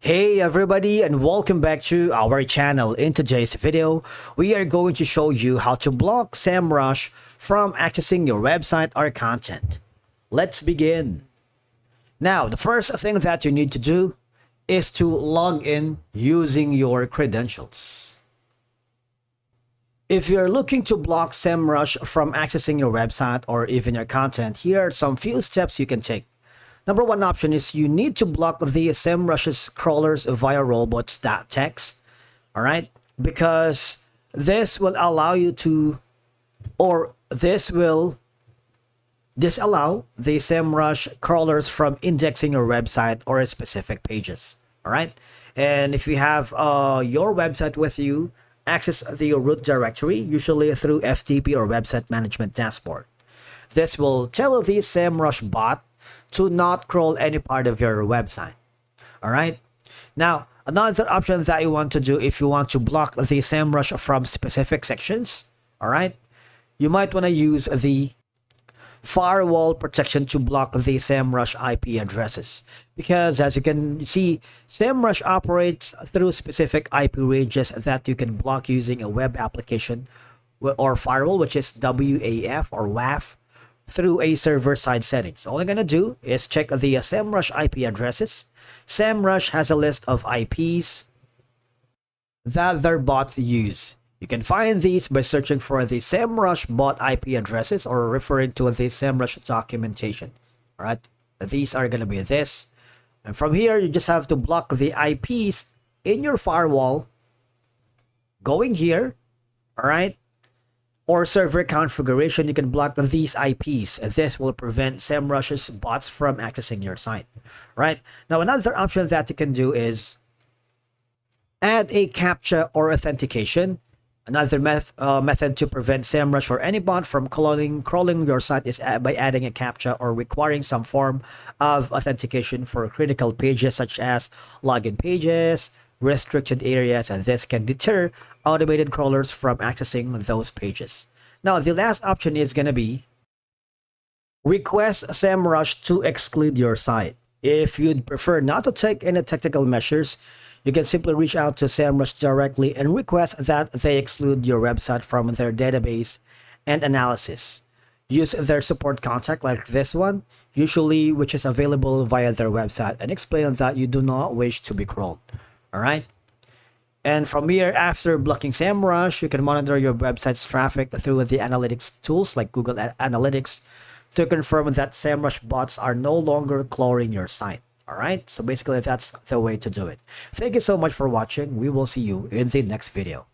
Hey everybody, and welcome back to our channel. In today's video, we are going to show you how to block Semrush from accessing your website or content. Let's begin. Now, the first thing that you need to do is to log in using your credentials. If you're looking to block Semrush from accessing your website or even your content, here are some few steps you can take. Number one option is you need to block the Semrush's crawlers via robots.txt, all right? Because this will allow you to, or this will disallow the Semrush crawlers from indexing your website or specific pages, all right? And if you have your website with you, access the root directory, usually through FTP or website management dashboard. This will tell the Semrush bot to not crawl any part of your website. All right. Now, another option that you want to do if you want to block the Semrush from specific sections, all right, you might want to use the firewall protection to block the Semrush IP addresses. Because as you can see, Semrush operates through specific IP ranges that you can block using a web application or firewall, which is WAF or WAF, through a server-side settings. All I'm going to do is check the Semrush IP addresses. Semrush has a list of IPs that their bots use. You can find these by searching for the Semrush bot IP addresses or referring to the Semrush documentation. All right, these are going to be this. And from here, you just have to block the IPs in your firewall. Going here, all right, or server configuration, you can block these IPs, and this will prevent Semrush's bots from accessing your site. Right now, another option that you can do is add a CAPTCHA or authentication. Another method to prevent Semrush or any bot from crawling your site is by adding a CAPTCHA or requiring some form of authentication for critical pages such as login pages, restricted areas, and this can deter automated crawlers from accessing those pages. Now, the last option is going to be request Semrush to exclude your site. If you'd prefer not to take any technical measures, you can simply reach out to Semrush directly and request that they exclude your website from their database and analysis. Use their support contact like this one, usually which is available via their website, and explain that you do not wish to be crawled. All right. And from here, after blocking Semrush, you can monitor your website's traffic through the analytics tools like Google Analytics to confirm that Semrush bots are no longer crawling your site. All right. So basically, that's the way to do it. Thank you so much for watching. We will see you in the next video.